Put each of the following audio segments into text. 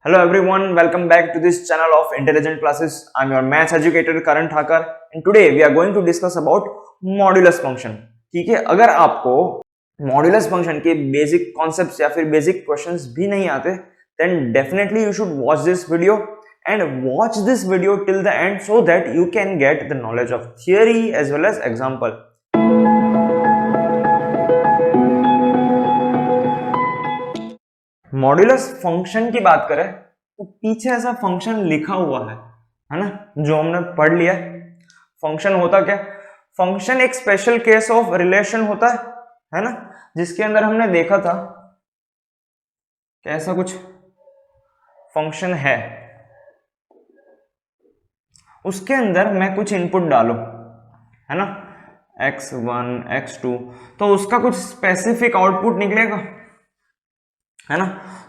Hello everyone, welcome back to this channel of Intelligent Classes. I'm your maths educator Karan Thakur and today we are going to discuss about modulus function. ठीक है, अगर आपको modulus function के basic concepts या फिर basic questions भी नहीं आते then definitely you should watch this video and watch this video till the end so that you can get the knowledge of theory as well as example. Modulus function की बात करें तो पीछे ऐसा function लिखा हुआ है ना, जो हमने पढ़ लिया। फंक्शन होता क्या? फंक्शन एक स्पेशल केस ऑफ रिलेशन होता है ना, जिसके अंदर हमने देखा था कि ऐसा कुछ फंक्शन है, उसके अंदर मैं कुछ इनपुट डालूं, है ना, x1 x2, तो उसका कुछ स्पेसिफिक आउटपुट निकलेगा, है ना।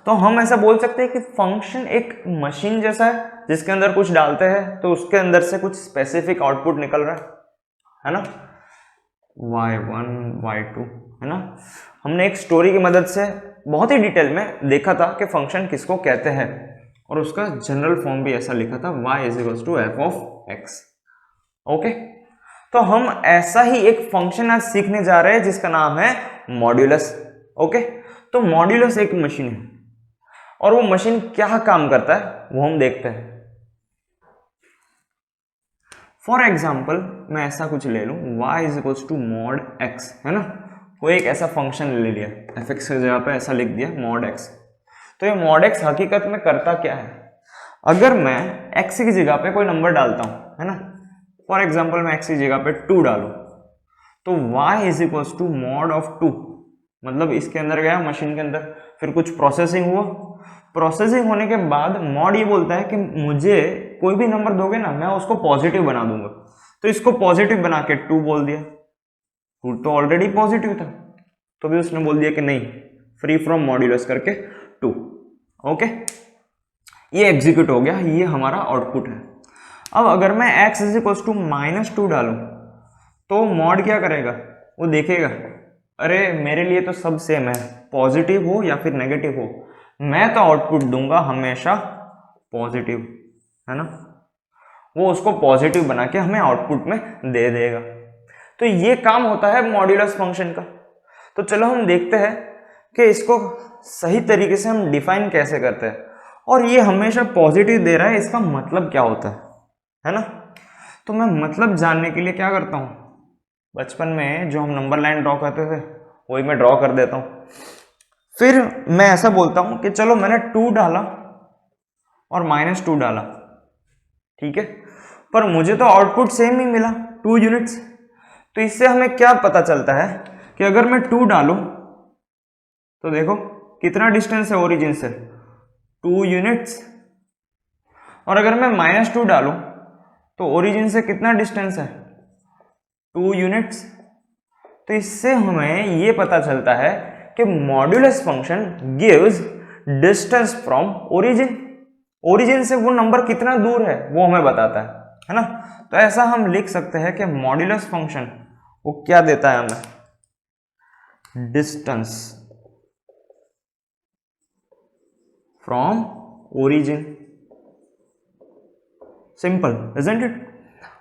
तो हम ऐसा बोल सकते हैं कि फंक्शन एक मशीन जैसा है जिसके अंदर कुछ डालते हैं तो उसके अंदर से कुछ स्पेसिफिक आउटपुट निकल रहा है ना, y1 y2, है ना। हमने एक स्टोरी की मदद से बहुत ही डिटेल में देखा था कि फंक्शन किसको कहते हैं और उसका जनरल फॉर्म भी ऐसा लिखा था, y = f of x। Okay, तो हम ऐसा ही एक फंक्शन आज सीखने जा रहे हैं जिसका नाम है मॉड्यूलस। ओके, तो मॉड्यूलस एक मशीन है और वो मशीन क्या काम करता है वो हम देखते हैं। फॉर एग्जाम्पल मैं ऐसा कुछ ले लूं, y = mod x, है ना। कोई एक ऐसा फंक्शन ले लिया, fx की जगह पे ऐसा लिख दिया mod x। तो ये mod x हकीकत में करता क्या है? अगर मैं x की जगह पे कोई नंबर डालता हूं, है ना, फॉर एग्जाम्पल मैं x की जगह पे 2 डालूं तो y = mod of 2, मतलब इसके अंदर गया मशीन के अंदर, फिर कुछ प्रोसेसिंग हुआ, प्रोसेसिंग होने के बाद मॉड ये बोलता है कि मुझे कोई भी नंबर दोगे ना, मैं उसको पॉजिटिव बना दूंगा। तो इसको पॉजिटिव बना के 2 बोल दिया, 2 तो ऑलरेडी पॉजिटिव था, तो भी उसने बोल दिया कि नहीं, फ्री फ्रॉम मॉड्यूलस करके 2। ओके, ये एग्जीक्यूट हो गया, ये हमारा आउटपुट है। अब अगर मैं x = -2 डालूं तो मॉड क्या करेगा? वो देखेगा, अरे मेरे लिए तो सब सेम है, पॉजिटिव हो या फिर नेगेटिव हो, मैं तो आउटपुट दूंगा हमेशा पॉजिटिव, है ना। वो उसको पॉजिटिव बना के हमें आउटपुट में दे देगा। तो ये काम होता है मॉड्यूलस फंक्शन का। तो चलो हम देखते हैं कि इसको सही तरीके से हम डिफाइन कैसे करते हैं। और ये हमेशा पॉजिटिव दे रहा है, इसका मतलब क्या होता है ना। तो मैं मतलब जानने के लिए क्या करता हूँ, बचपन में जो हम नंबर लाइन ड्रॉ करते थे वही मैं ड्रॉ कर देता हूँ। फिर मैं ऐसा बोलता हूँ कि चलो मैंने 2 डाला और -2 डाला, ठीक है, पर मुझे तो आउटपुट सेम ही मिला, 2 यूनिट्स। तो इससे हमें क्या पता चलता है कि अगर मैं 2 डालूं तो देखो कितना डिस्टेंस है ओरिजिन से, 2 यूनिट्स। और अगर मैं -2 डालूं तो ओरिजिन से कितना डिस्टेंस है, 2 यूनिट्स। तो इससे हमें ये पता चलता है कि modulus function gives distance from origin, origin से वो नंबर कितना दूर है वो हमें बताता है ना। तो ऐसा हम लिख सकते हैं कि मॉड्यूलस फंक्शन वो क्या देता है हमें, distance from origin. Simple, isn't it.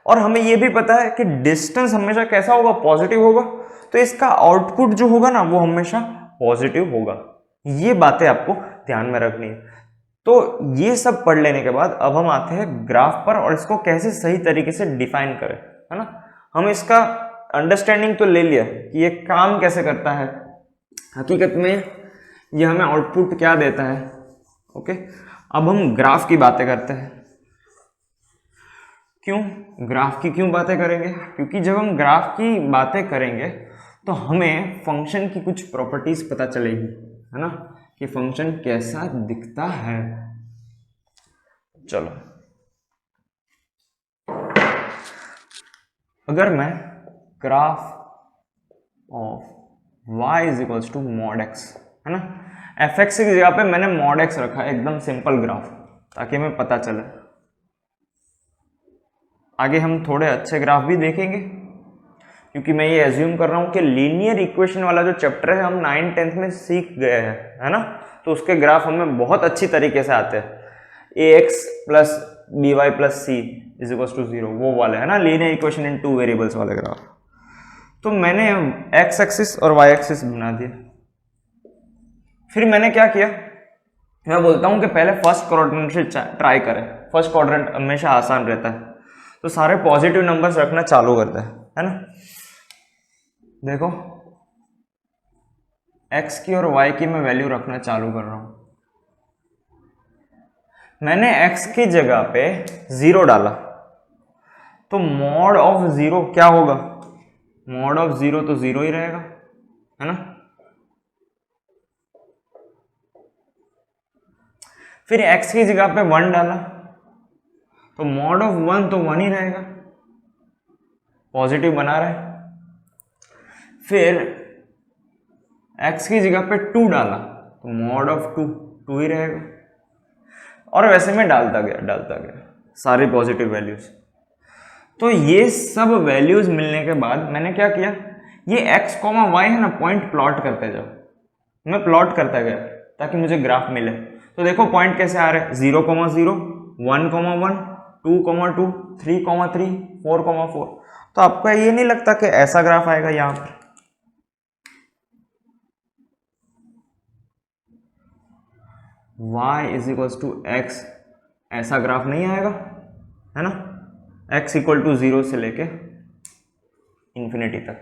और हमें ये भी पता है कि डिस्टेंस हमेशा कैसा होगा, पॉजिटिव होगा, तो इसका आउटपुट जो होगा ना वो हमेशा पॉजिटिव होगा। ये बातें आपको ध्यान में रखनी है। तो ये सब पढ़ लेने के बाद अब हम आते हैं ग्राफ पर और इसको कैसे सही तरीके से डिफाइन करें, है ना। हम इसका अंडरस्टैंडिंग तो ले लिया कि ये काम कैसे करता है, हकीकत में ये हमें आउटपुट क्या देता है। ओके, अब हम ग्राफ की बातें करते हैं। क्यों ग्राफ की क्यों बातें करेंगे? क्योंकि जब हम ग्राफ की बातें करेंगे तो हमें फंक्शन की कुछ प्रॉपर्टीज पता चलेगी, है ना, कि फंक्शन कैसा दिखता है। चलो, अगर मैं graph of y = mod x, है ना, fx की जगह पे मैंने mod x रखा है, एकदम सिंपल ग्राफ, ताकि हमें पता चले। आगे हम थोड़े अच्छे ग्राफ भी देखेंगे, क्योंकि मैं ये एज्यूम कर रहा हूँ कि लीनियर इक्वेशन वाला जो चैप्टर है हम 9th 10th में सीख गए हैं, है ना। तो उसके ग्राफ हमें बहुत अच्छी तरीके से आते हैं। A X plus B Y plus C is equal to 0, वो वाला है ना लीनियर इक्वेशन इन 2 वेरिएबल्स वाले ग्राफ। तो मैंने एक्स एक्सिस और वाई एक्सिस बना दिया। फिर मैंने क्या किया, मैं बोलता हूं कि पहले फर्स्ट क्वाड्रेंट से ट्राई करें, फर्स्ट क्वाड्रेंट हमेशा आसान रहता है, तो सारे पॉजिटिव नंबर्स रखना चालू करते हैं, है ना। देखो x की और y की मैं वैल्यू रखना चालू कर रहा हूं। मैंने x की जगह पे 0 डाला, तो मॉड ऑफ 0 क्या होगा, मॉड ऑफ 0 तो 0 ही रहेगा, है ना। फिर x की जगह पे 1 डाला, तो मॉड ऑफ 1 तो 1 ही रहेगा, पॉजिटिव बना रहे। फिर x की जगह पे 2 डाला, तो मॉड ऑफ 2 2 ही रहेगा, और वैसे में डालता गया सारी पॉजिटिव वैल्यूज। तो ये सब वैल्यूज मिलने के बाद मैंने क्या किया, ये x, y है ना, पॉइंट प्लॉट करते जाओ। मैं प्लॉट करता गया ताकि मुझे ग्राफ मिले। तो देखो पॉइंट कैसे आ रहे हैं, 0, 0, 1, 1, 2, 2, 3, 3, 4, 4। तो आपको ये नहीं लगता कि ऐसा ग्राफ आएगा यहां पर, y is equal to x, ऐसा ग्राफ नहीं आएगा, है ना। x इक्वल टू 0 से लेके इंफिनिटी तक।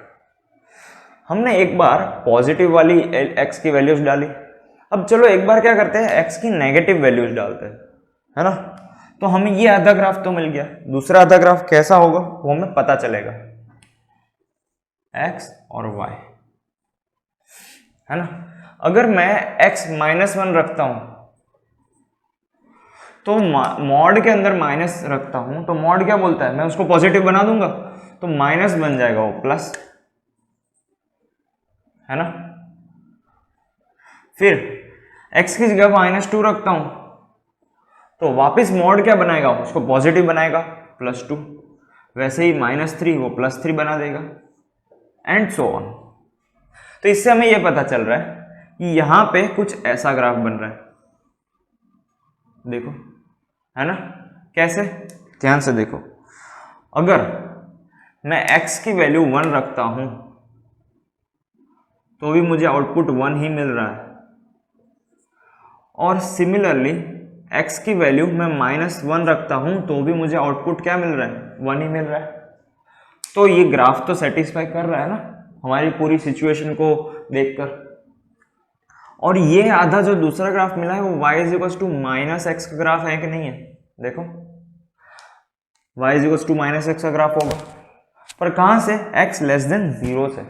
हमने एक बार पॉजिटिव वाली x की वैल्यूज डाली, अब चलो एक बार क्या करते हैं, x की नेगेटिव वैल्यूज डालते हैं, है ना। तो हमें ये आधा ग्राफ तो मिल गया, दूसरा आधा ग्राफ कैसा होगा वो हमें पता चलेगा, x और y, है ना। अगर मैं x -1 रखता हूं, तो मॉड के अंदर माइनस रखता हूं, तो मॉड क्या बोलता है, मैं उसको पॉजिटिव बना दूंगा, तो माइनस बन जाएगा वो प्लस, है ना। फिर x की जगह -2 रखता हूं, तो वापस मॉड क्या बनाएगा, उसको पॉजिटिव बनाएगा, +2। वैसे ही -3 वो +3 बना देगा, एंड सो ऑन। तो इससे हमें यह पता चल रहा है कि यहां पे कुछ ऐसा ग्राफ बन रहा है, देखो, है ना। कैसे, ध्यान से देखो, अगर मैं x की वैल्यू 1 रखता हूं तो भी मुझे आउटपुट 1 ही मिल रहा है, और सिमिलरली x की वैल्यू मैं -1 रखता हूं तो भी मुझे आउटपुट क्या मिल रहा है, 1 ही मिल रहा है। तो ये ग्राफ तो सेटिस्फाई कर रहा है ना हमारी पूरी सिचुएशन को देखकर। और ये आधा जो दूसरा ग्राफ मिला है वो y is equal to -x का ग्राफ है कि नहीं है, देखो y is equal to -x का ग्राफ होगा, पर कहां से, x लेस देन 0 से,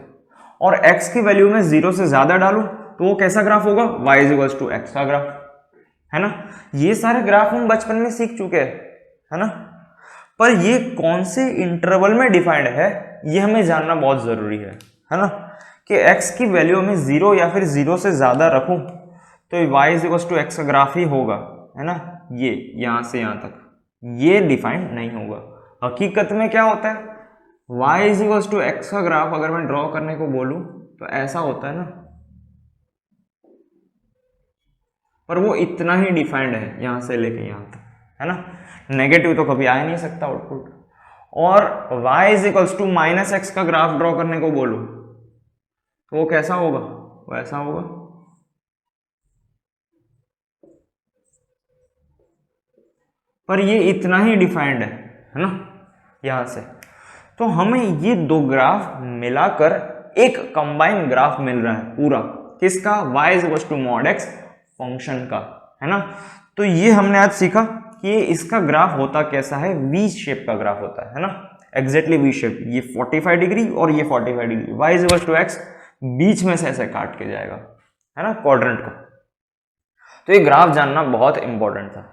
और x की वैल्यू में 0 से ज्यादा डालूं तो वो कैसा ग्राफ होगा, y is equal to x का ग्राफ, है ना। ये सारे ग्राफ हम बचपन में सीख चुके हैं, है ना। पर ये कौन से इंटरवल में डिफाइंड है ये हमें जानना बहुत जरूरी है ना, कि x की वैल्यू में 0 या फिर 0 से ज्यादा रखूं तो y is equal to x का ग्राफ ही होगा, है ना। ये यहां से यहां तक ये डिफाइंड नहीं होगा। हकीकत में क्या होता है, y is equal to x का ग्राफ अगर मैं ड्रॉ करने को बोलूं तो ऐसा होता है ना, पर वो इतना ही डिफाइंड है यहां से लेके यहां तक, है ना। नेगेटिव तो कभी आ नहीं सकता आउटपुट। और y is equals to -x का ग्राफ ड्रॉ करने को बोलूं तो वो कैसा होगा, वो ऐसा होगा। पर ये इतना ही डिफाइंड है ना यहां से। तो हमें ये दो ग्राफ मिलाकर एक कंबाइन ग्राफ मिल रहा है पूरा, किसका, y is equals to mod x function का, है ना। तो ये हमने आज सीखा कि इसका ग्राफ होता कैसा है, वी शेप का ग्राफ होता है ना, एग्जैक्टली वी शेप, ये 45 डिग्री और ये 45 degree, y is equal to x बीच में से ऐसे काट के जाएगा, है ना, क्वाड्रेंट को। तो ये ग्राफ जानना बहुत इंपॉर्टेंट था।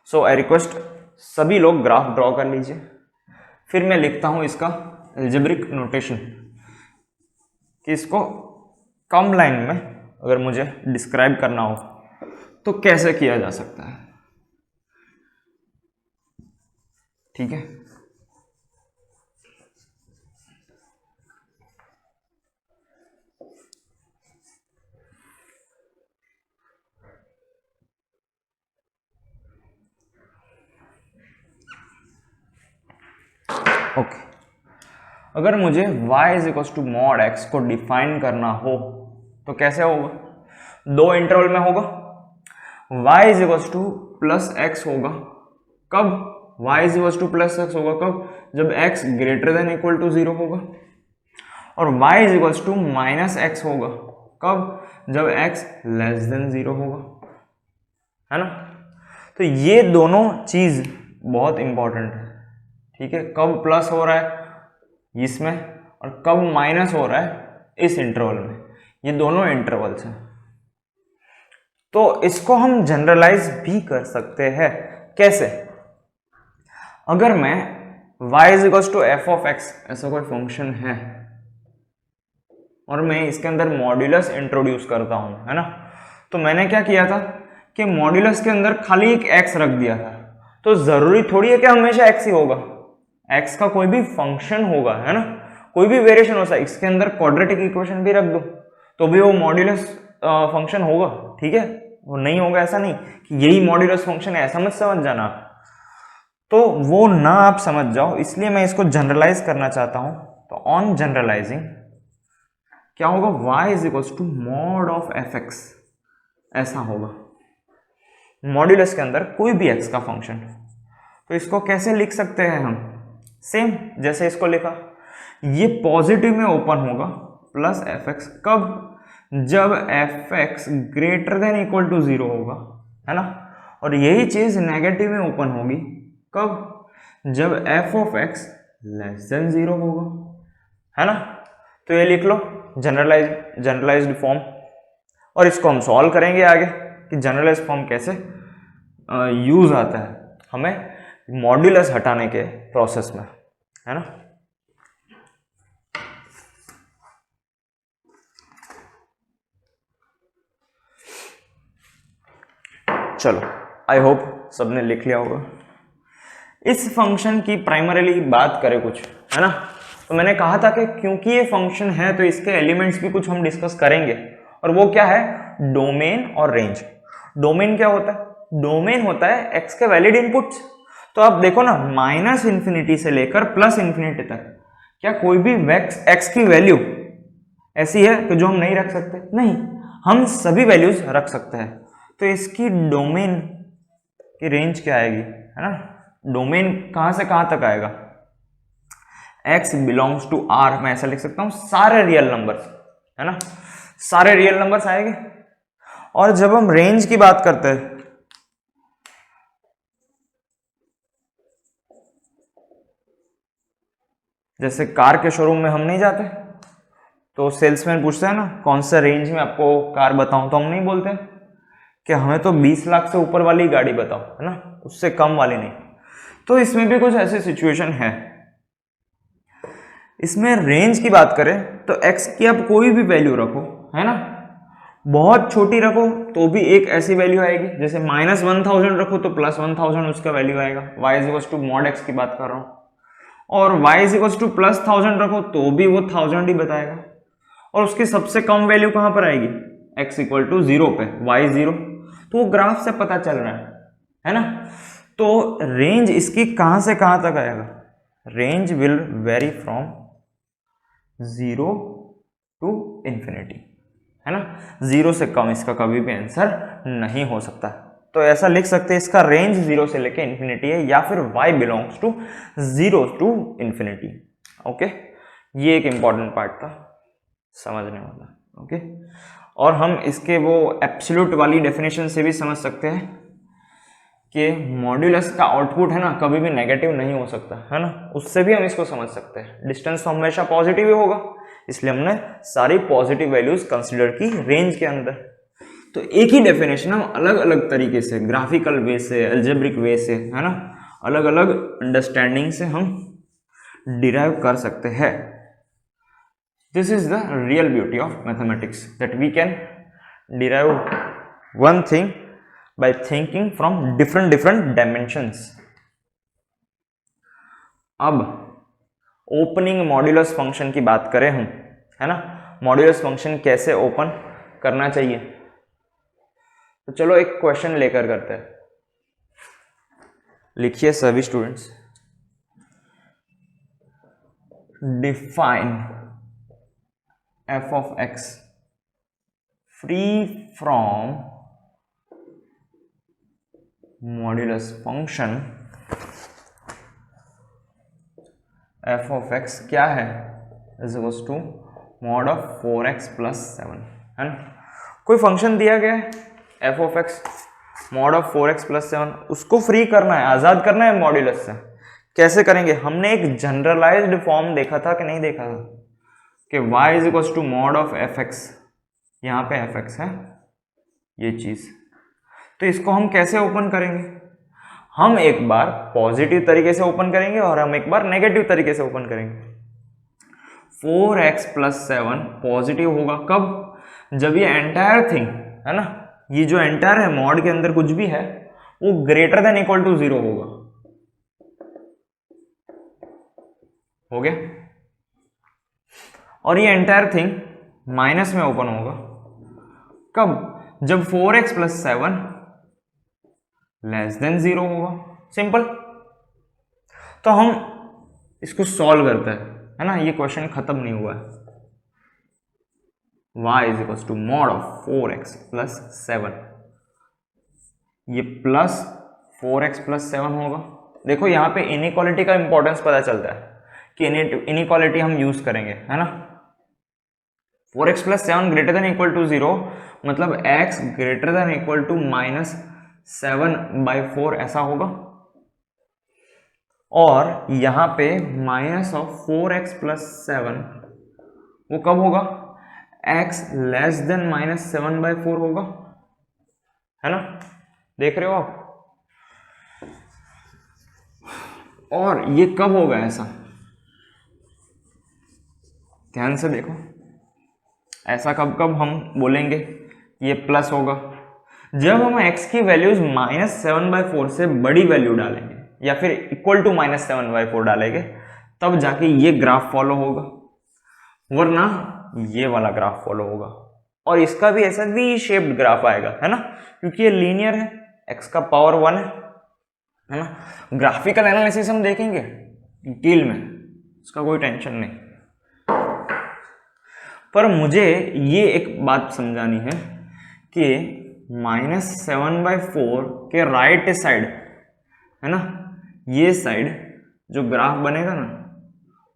सो आई रिक्वेस्ट सभी लोग ग्राफ ड्रॉ कर लीजिए। फिर मैं लिखता हूं इसका अलजेब्रिक नोटेशन कि इसको कम लाइन में अगर मुझे डिस्क्राइब करना हो तो कैसे किया जा सकता है, ठीक है। ओके, अगर मुझे y is equal to mod x को डिफाइन करना हो तो कैसे होगा? दो इंटरवल में होगा। y is equal to plus x होगा कब? y is equal to plus x होगा कब? जब x greater than equal to 0 होगा। और y is equal to minus x होगा कब? जब x लेस देन 0 होगा, है ना। तो ये दोनों चीज बहुत इंपॉर्टेंट है, ठीक है। कब प्लस हो रहा है इसमें और कब माइनस हो रहा है इस इंटरवल में, ये दोनों इंटरवल्स हैं। तो इसको हम जनरलाइज भी कर सकते हैं। कैसे? अगर मैं y is equal to f of x ऐसा कोई फंक्शन है और मैं इसके अंदर मॉड्यूलस इंट्रोड्यूस करता हूं, है ना। तो मैंने क्या किया था कि मॉड्यूलस के अंदर खाली एक x रख दिया था। तो जरूरी थोड़ी है कि हमेशा x ही होगा, x का कोई भी फंक्शन होगा, है ना, कोई भी वेरिएशन हो सकता है। इसके अंदर क्वाड्रेटिक इक्वेशन भी रख दो तो भी वो मॉड्यूलस फंक्शन होगा, ठीक है। वो नहीं होगा ऐसा नहीं कि यही मॉड्यूलस फंक्शन है, ऐसा मत समझ जाना आप। तो वो ना आप समझ जाओ, इसलिए मैं इसको जनरलाइज करना चाहता हूं। तो ऑन जनरलाइजिंग क्या होगा? y is equal to mod of F x ऐसा होगा, मॉड्यूलस के अंदर कोई भी x का फंक्शन। तो इसको कैसे लिख सकते हैं हम? सेम जैसे इसको लिखा, ये पॉजिटिव में ओपन होगा प्लस एफ एक्स कब? जब f x greater than equal to 0 होगा, है ना। और यही चीज नेगेटिव में ओपन होगी कब? जब F of x less than 0 होगा, है ना। तो ये लिख लो जनरलाइज्ड फॉर्म, और इसको हम सॉल्व करेंगे आगे कि जनरलाइज्ड फॉर्म कैसे यूज आता है हमें मॉड्यूलस हटाने के प्रोसेस में, है ना। चलो, आई होप सबने लिख लिया होगा। इस फंक्शन की प्राइमरीली बात करें कुछ, है ना, तो मैंने कहा था कि क्योंकि ये फंक्शन है तो इसके एलिमेंट्स भी कुछ हम डिस्कस करेंगे। और वो क्या है? डोमेन और रेंज। डोमेन क्या होता है? डोमेन होता है एक्स के वैलिड इनपुट्स। तो आप देखो ना, माइनस इन्फिनिटी से लेकर प्लस इन्फिनिटी तक क्या कोई भी एक्स की वैल्यू ऐसी है कि जो हम नहीं रख सकते? नहीं, हम सभी वैल्यूज रख सकते हैं। तो इसकी डोमेन की रेंज क्या आएगी, है ना। डोमेन कहां से कहां तक आएगा? x बिलोंग्स टू r, मैं ऐसा लिख सकता हूं, सारे रियल नंबर्स, है ना, सारे रियल नंबर्स आएंगे। और जब हम रेंज की बात करते हैं, जैसे कार के शोरूम में हम नहीं जाते तो सेल्समैन पूछता है ना कौन सा रेंज में आपको कार बताऊं, तो हम नहीं बोलते कि हमें तो 20 लाख से ऊपर वाली गाड़ी बताओ, है ना, उससे कम वाली नहीं। तो इसमें भी कुछ ऐसी सिचुएशन है। इसमें रेंज की बात करें तो x की आप कोई भी वैल्यू रखो, है ना, बहुत छोटी रखो तो भी एक ऐसी वैल्यू आएगी, जैसे -1000 रखो तो +1000 उसका वैल्यू आएगा। y is equal to mod x की बात कर रहा हूं। और y इज इक्वल टू +1000 रखो तो भी वो 1000 ही बताएगा। और उसकी सबसे कम वैल्यू कहां पर आएगी? x इक्वल टू 0 पे, y 0। तो वो ग्राफ से पता चल रहा है ना। तो रेंज इसकी कहां से कहां तक आएगा? Range will vary from 0 to infinity, है ना। 0 से कम इसका कभी भी आंसर नहीं हो सकता। तो ऐसा लिख सकते हैं इसका रेंज 0 से लेके इंफिनिटी है, या फिर y belongs to 0 to infinity. Okay, ये एक इंपॉर्टेंट पार्ट था समझने वाला। ओके, और हम इसके वो एब्सोल्यूट वाली डेफिनेशन से भी समझ सकते हैं कि मॉड्यूलस का आउटपुट है ना कभी भी नेगेटिव नहीं हो सकता, है ना, उससे भी हम इसको समझ सकते हैं। डिस्टेंस तो हमेशा पॉजिटिव ही होगा, इसलिए हमने सारी पॉजिटिव वैल्यूज कंसीडर की रेंज के अंदर। तो एक ही डेफिनेशन हम अलग अलग तरीके से, ग्राफिकल वे से, अलजेब्रिक वे से, है ना, अलग अलग अंडरस्टैंडिंग से हम डिराइव कर सकते हैं। This is the real beauty of mathematics, that we can derive one thing by thinking from different dimensions. अब ओपनिंग मॉड्यूलस फंक्शन की बात करें हम, है ना, मॉड्यूलस फंक्शन कैसे ओपन करना चाहिए। तो चलो एक क्वेश्चन लेकर करते हैं। लिखिए सभी students, define f of x free from modulus function f of x क्या है is equals to mod of 4x plus 7 है ना। कोई फंक्शन दिया गया है f of x mod of 4x plus 7, उसको फ्री करना है, आजाद करना है मॉड्यूलस से। कैसे करेंगे? हमने एक जनरलाइज्ड फॉर्म देखा था कि नहीं देखा था कि y is equals to mod of F x, यहाँ पे एफ एक्स है ये चीज। तो इसको हम कैसे ओपन करेंगे? हम एक बार पॉजिटिव तरीके से ओपन करेंगे और हम एक बार नेगेटिव तरीके से ओपन करेंगे। 4x प्लस 7 पॉजिटिव होगा कब? जब ये एंटायर थिंग है ना, ये जो एंटायर है मॉड के अंदर कुछ भी है वो ग्रेटर देन इक्वल टू 0 होगा। हो गया? और ये एंटायर थिंग माइनस में ओपन होगा कब? जब 4x प्लस 7 लेस देन 0 होगा। सिंपल। तो हम इसको सॉल्व करते हैं, है ना, ये क्वेश्चन खत्म नहीं हुआ है। y is equal to mod of 4x plus 7, ये प्लस 4x प्लस 7 होगा। देखो यहाँ पे इनइक्वालिटी का इंपॉर्टेंस पता चलता है कि इनइक्वालिटी हम यूज करेंगे, है ना। 4x plus 7 greater than equal to 0 मतलब x greater than equal to minus 7/4 ऐसा होगा। और यहाँ पे माइनस ऑफ 4x प्लस 7 वो कब होगा? x लेस देन माइनस 7/4 होगा, है ना। देख रहे हो आप? और ये कब होगा ऐसा? ध्यान से देखो, ऐसा कब कब हम बोलेंगे ये प्लस होगा? जब हम x की वैल्यूज माइनस 7/4 से बड़ी वैल्यू डालेंगे या फिर इक्वल टू माइनस 7/4 डालेंगे, तब जाके ये ग्राफ फॉलो होगा, वरना ये वाला ग्राफ फॉलो होगा। और इसका भी ऐसा वी शेप्ड ग्राफ आएगा, है ना, क्योंकि ये लीनियर है, x का पावर 1 है ना। ग्राफिकल एनालिसिस हम देखेंगे डिटेल में, इसका कोई टेंशन नहीं। पर मुझे ये एक बात समझानी है कि माइनस 7/4 के राइट साइड, है ना, ये साइड जो ग्राफ बनेगा ना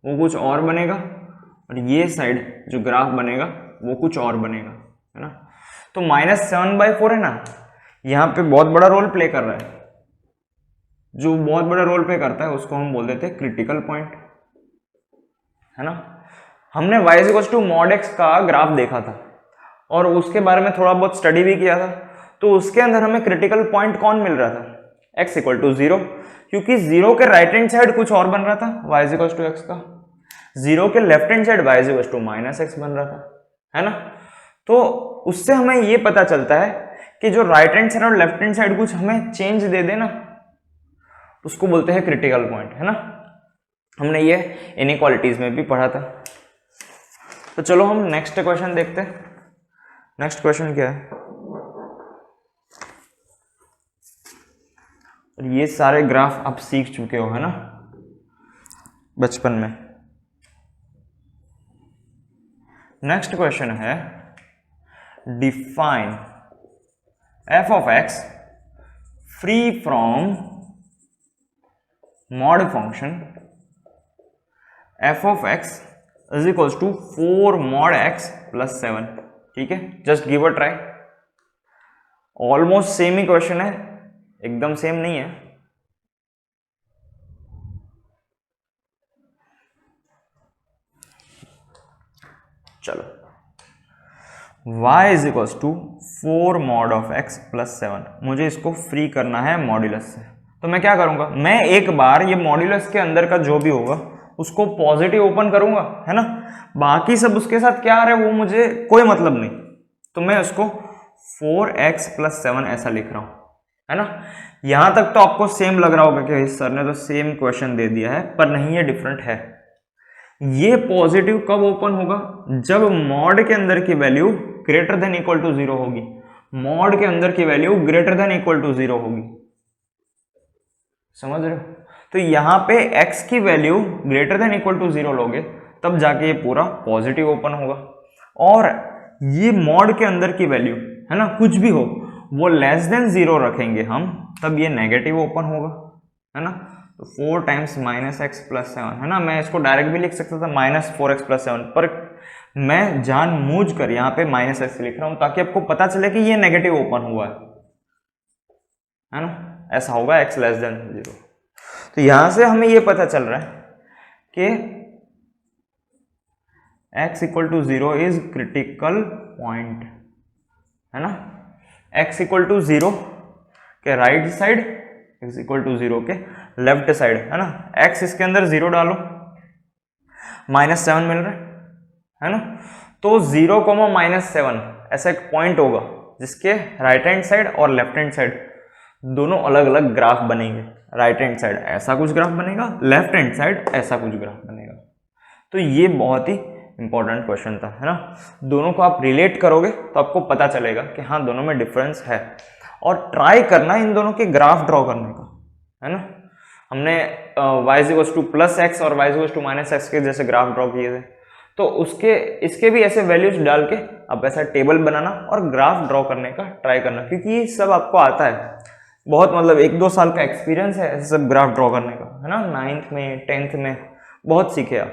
वो कुछ और बनेगा, और ये साइड जो ग्राफ बनेगा वो कुछ और बनेगा, है ना। तो माइनस 7/4 है ना, यहाँ पे बहुत बड़ा रोल प्ले कर रहा है। जो बहुत बड़ा रोल प्ले करता है उसको हम बोल देते हैं क्रिटिकल पॉइंट, है ना। हमने y equal to mod x का ग्राफ देखा था और उसके बारे में थोड़ा बहुत स्टडी भी किया था। तो उसके अंदर हमें क्रिटिकल पॉइंट कौन मिल रहा था? x इक्वल टू 0, क्योंकि 0 के राइट हैंड साइड कुछ और बन रहा था y इक्वल टू x का, 0 के left hand side y equal to minus x बन रहा था, है ना। तो उससे हमें ये पता चलता है कि जो राइट हैंड साइड और लेफ्ट हैंड साइड कुछ हमें चेंज दे देना, उसको बोलते हैं क्रिटिकल पॉइंट, है ना। हमने ये इनइक्वालिटीज में भी पढ़ा था। तो चलो हम नेक्स्ट क्वेश्चन देखते हैं। नेक्स्ट क्वेश्चन क्या है? ये सारे ग्राफ आप सीख चुके हो, है ना, बचपन में। नेक्स्ट क्वेश्चन है define f of x free from mod function f of x is equals to 4 mod x plus 7। ठीक है, just give a try. Almost same ही क्वेश्चन है, एकदम सेम नहीं है। चलो, y is equals to 4 mod of x plus 7। मुझे इसको फ्री करना है मॉड्यूलस से। तो मैं क्या करूंगा? मैं एक बार ये मॉड्यूलस के अंदर का जो भी होगा उसको पॉजिटिव ओपन करूंगा, है ना। बाकी सब उसके साथ क्या आ रहा है वो मुझे कोई मतलब नहीं। तो मैं उसको 4x प्लस 7 ऐसा लिख रहा हूं, है ना। यहां तक तो आपको सेम लग रहा होगा कि सर ने तो सेम क्वेश्चन दे दिया है, पर नहीं, ये डिफरेंट है। ये पॉजिटिव कब ओपन होगा? जब मॉड के अंदर की value greater than equal to 0 होगी। मॉड के अंदर की value greater than equal to 0 होगी, समझ रहे हो। तो यहाँ पे x की value greater than equal to 0 लोगे तब जाके ये पूरा पॉजिटिव ओपन होगा, और ये मॉड के अंदर की वैल्यू है ना, कुछ भी हो वो लेस देन 0 रखेंगे हम, तब ये नेगेटिव ओपन होगा, है ना। तो 4 टाइम्स माइनस एक्स प्लस 7 है ना, मैं इसको डायरेक्ट भी लिख सकता था माइनस 4x प्लस 7, पर मैं जानबूझ कर यहाँ पे माइनस एक्स लिख रहा हूँ ताकि आपको पता चले कि ये नेगेटिव ओपन हुआ है ना, ऐसा होगा x लेस देन 0। तो यहां से हमें ये पता चल रहा है कि x equal to 0 is critical point, है ना। x इक्वल टू 0 के right side, x equal to 0 के लेफ्ट साइड, है ना। x इसके अंदर 0 डालो, -7 मिल रहा है ना। तो 0, -7 ऐसा एक पॉइंट होगा जिसके राइट हैंड साइड और लेफ्ट हैंड साइड दोनों अलग अलग ग्राफ बनेंगे। राइट हैंड साइड ऐसा कुछ ग्राफ बनेगा, लेफ्ट हैंड साइड ऐसा कुछ ग्राफ बनेगा। तो ये बहुत ही इंपॉर्टेंट क्वेश्चन था, है ना। दोनों को आप रिलेट करोगे तो आपको पता चलेगा कि हाँ दोनों में डिफरेंस है, और ट्राई करना इन दोनों के ग्राफ ड्रॉ करने का, है ना। हमने y++ और y=-x के जैसे ग्राफ ड्रॉ किए थे, तो उसके इसके भी ऐसे वैल्यूज डाल के आप ऐसा टेबल बनाना और ग्राफ ड्रॉ करने का ट्राई करना, क्योंकि ये सब आपको आता है बहुत, मतलब 1-2 साल का एक्सपीरियंस है ऐसे सब ग्राफ ड्रॉ करने का, है ना। 9th में 10th में बहुत सीखे आप।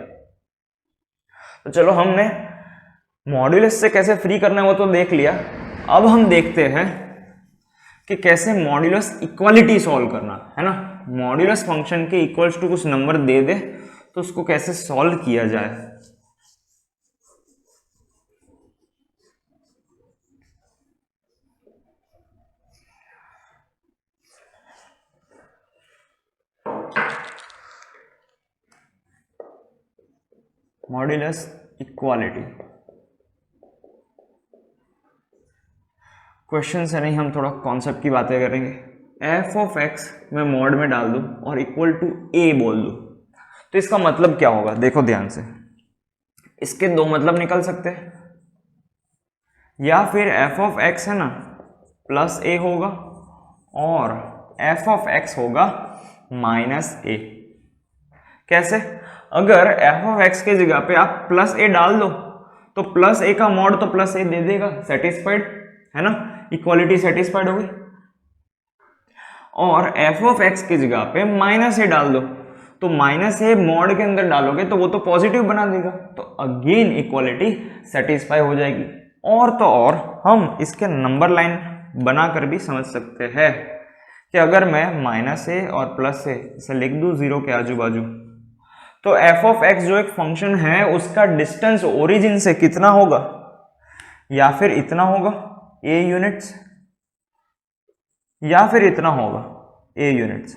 तो चलो हमने मॉड्यूलस से कैसे फ्री करना है वो तो देख लिया, अब हम देखते हैं कि कैसे मॉड्यूलस इक्वालिटी सॉल्व करना है ना। मॉड्यूलस फंक्शन के इक्वल्स टू कुछ नंबर दे दे तो उसको कैसे सॉल्व किया जाए। मॉड्यूलस इक्वालिटी क्वेश्चन से नहीं, हम थोड़ा कॉन्सेप्ट की बातें करेंगे। f(x) मैं मॉड में डाल दूं और इक्वल टू a बोल दूं तो इसका मतलब क्या होगा, देखो ध्यान से। इसके दो मतलब निकल सकते हैं, या फिर f(x) है ना प्लस a होगा और f(x) होगा -a। कैसे? अगर f(x) के जगह पे आप प्लस a डाल दो तो प्लस a का मॉड तो प्लस a दे देगा, सेटिस्फाइड, है ना, इक्वालिटी सेटिस्फाइड होगी। और f(x) की जगह पे -a डाल दो तो -a मॉड के अंदर डालोगे तो वो तो पॉजिटिव बना देगा, तो अगेन इक्वालिटी सेटिस्फाई हो जाएगी। और तो और हम इसके नंबर लाइन बनाकर भी समझ सकते हैं कि अगर मैं -a और +a इसे लिख दूं 0 के आजू बाजू, तो f(x) जो एक फंक्शन है उसका डिस्टेंस ओरिजिन से कितना होगा, या फिर इतना होगा a यूनिट्स, या फिर इतना होगा a यूनिट्स,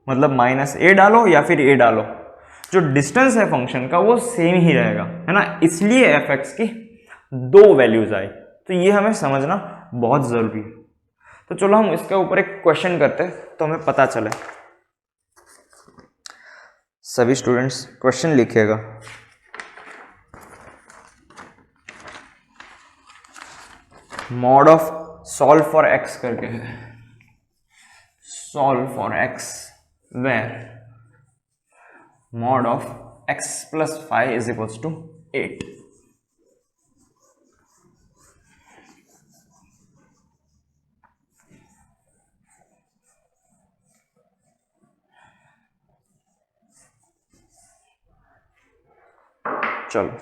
मतलब -a डालो या फिर a डालो, जो डिस्टेंस है फंक्शन का वो सेम ही रहेगा, है ना। इसलिए f(x) की दो वैल्यूज आई, तो ये हमें समझना बहुत जरूरी है। तो चलो हम इसके ऊपर एक क्वेश्चन करते हैं तो हमें पता चले। सभी स्टूडेंट्स क्वेश्चन लिखिएगा। Mod of solve for x करके है, solve for x where mod of x + 5 = 8। चलो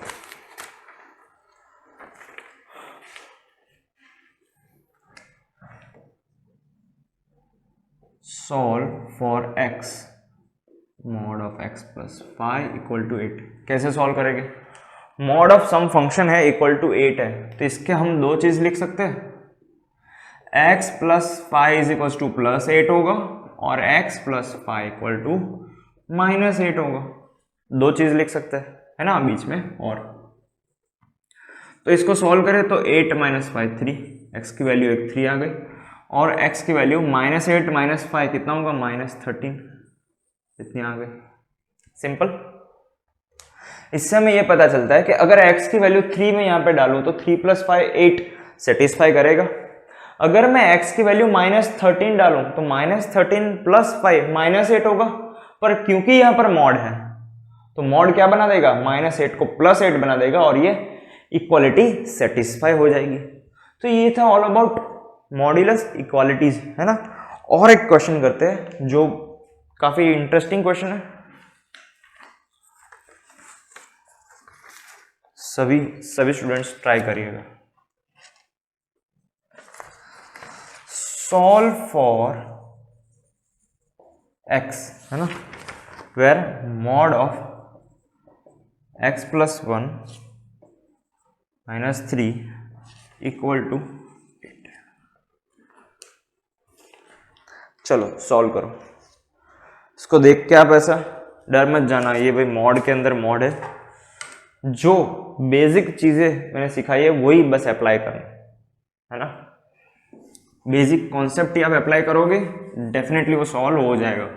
solve for x mod of x + 5 = 8। कैसे सॉल्व करेंगे? मॉड ऑफ सम फंक्शन है इक्वल टू 8 है, तो इसके हम दो चीज लिख सकते हैं, x + 5 = +8 होगा और x + 5 = -8 होगा। दो चीज लिख सकते हैं, है ना, बीच में और। तो इसको सॉल्व करें तो 8 - 5 3, x की वैल्यू एक 3 आ गई, और x की वैल्यू -8 - 5 कितना होगा, -13, इतनी आ गई। सिंपल। इससे हमें यह पता चलता है कि अगर x की वैल्यू 3 में यहाँ पे डालूं तो 3 + 5 8 सेटिस्फाई करेगा। अगर मैं x की वैल्यू -13 डालूं तो -13 + 5 -8 होगा, पर क्योंकि यहां पर मॉड है तो मॉड क्या बना देगा, -8 को +8 बना देगा और ये इक्वालिटी सेटिस्फाई हो जाएगी। तो ये था ऑल अबाउट मॉड्यूलस इक्वालिटीज, है ना। और एक क्वेश्चन करते हैं जो काफी इंटरेस्टिंग क्वेश्चन है, सभी स्टूडेंट्स ट्राई करिएगा। सॉल्व फॉर x, है ना, वेयर मॉड ऑफ x + 1 - 3 = 8। चलो सॉल्व करो। इसको देख के आप ऐसा डर मत जाना, ये भाई मॉड के अंदर मॉड है, जो बेसिक चीजें मैंने सिखाई है वही बस अप्लाई करना, है ना। बेसिक कॉन्सेप्ट ही आप अप्लाई करोगे डेफिनेटली वो सॉल्व हो जाएगा।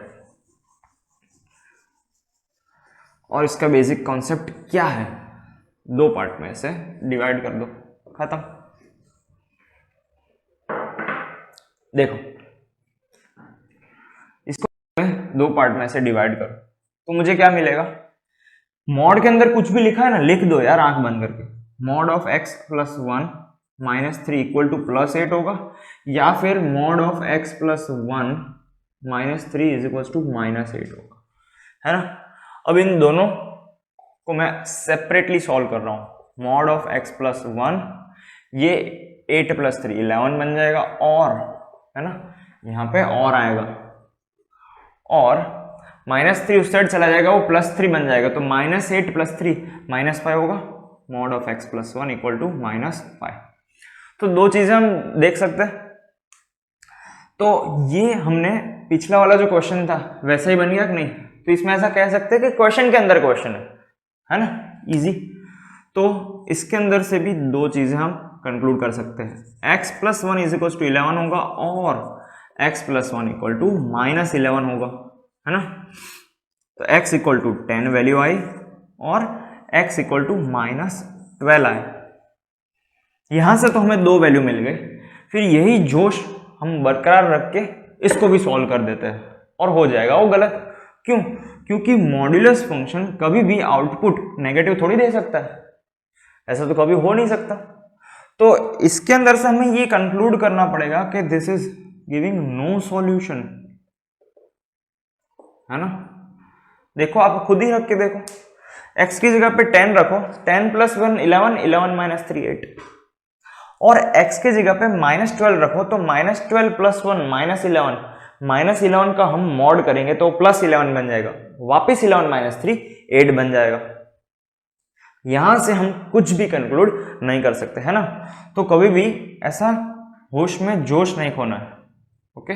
और इसका बेसिक कॉन्सेप्ट क्या है, 2 पार्ट में इसे डिवाइड कर दो, खत्म। देखो इसको मैं 2 पार्ट में से डिवाइड करूं तो मुझे क्या मिलेगा, मॉड के अंदर कुछ भी लिखा है ना लिख दो यार आंख बंद करके। मॉड ऑफ x + 1 - 3 = +8 होगा, या फिर मॉड ऑफ x + 1 - 3 = -8 होगा, है ना। अब इन दोनों को मैं सेपरेटली सॉल्व कर रहा हूं। मॉड ऑफ x + 1 ये 8 + 3 11 बन जाएगा, और है ना यहाँ पे और आएगा, और -3 उस साइड चला जाएगा, वो +3 बन जाएगा, तो -8 + 3 -5 होगा। Mod of x + 1 = -5। तो 2 चीजें हम देख सकते हैं। तो ये हमने पिछला वाला जो क्वेश्चन था वैसा ही बन गया कि नहीं, तो इसमें ऐसा कह सकते हैं कि क्वेश्चन के अंदर क्वेश्चन है ना, इजी। तो इसके अंदर से भी 2 चीजें हम कंक्लूड कर सकते हैं। x + 1 = 11 होगा, और x + 1 = -11 होगा, है ना। तो x = 10 वैल्यू आई, और x = -12 आए। यहां से तो हमें 2 वैल्यू मिल गए। फिर यही जोश हम बरकरार रख के इसको भी सॉल्व कर देते हैं और हो जाएगा वो गलत। क्यों? क्योंकि मॉड्यूलस फंक्शन कभी भी आउटपुट नेगेटिव थोड़ी दे सकता है, ऐसा तो कभी हो नहीं सकता। तो इसके अंदर से हमें ये कंक्लूड करना पड़ेगा कि this is giving no solution, है ना। देखो आप खुद ही रख के देखो, x की जगह पे 10 रखो, 10 + 1 11, 11 - 3 8, और x की जगह पे -12 रखो, तो -12 + 1 -11 का हम मॉड करेंगे तो +11 बन जाएगा, वापिस 11 - 3 8 बन जाएगा। यहां से हम कुछ भी कंक्लूड नहीं कर सकते, है ना। तो कभी भी ऐसा होश में जोश नहीं खोना है, ओके,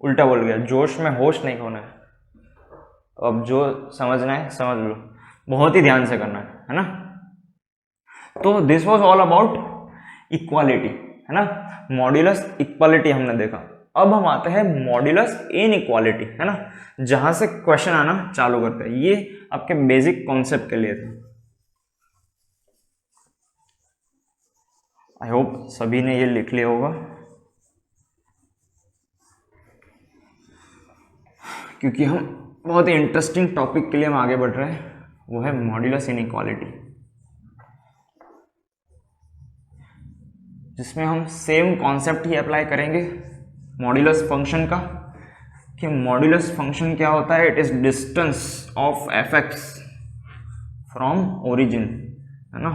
उल्टा बोल गया, जोश में होश नहीं खोना है। अब जो समझना है समझ लो, बहुत ही ध्यान से करना है ना। तो this was all about equality, है ना। मॉड्यूलस इक्वालिटी हमने देखा। अब हम आते हैं मॉड्यूलस इनइक्वालिटी, है ना, जहां से क्वेश्चन आना चालू करते हैं। ये आपके बेसिक कॉन्सेप्ट के लिए था। आई होप सभी ने ये लिख लिया होगा, क्योंकि हम बहुत ही इंटरेस्टिंग टॉपिक के लिए हम आगे बढ़ रहे हैं, वो है मॉड्यूलस इनइक्वालिटी, जिसमें हम सेम कॉन्सेप्ट ही अप्लाई करेंगे मॉड्यूलस फंक्शन का, कि मॉड्यूलस फंक्शन क्या होता है। इट इज डिस्टेंस ऑफ एफ(x) फ्रॉम ओरिजिन, है ना।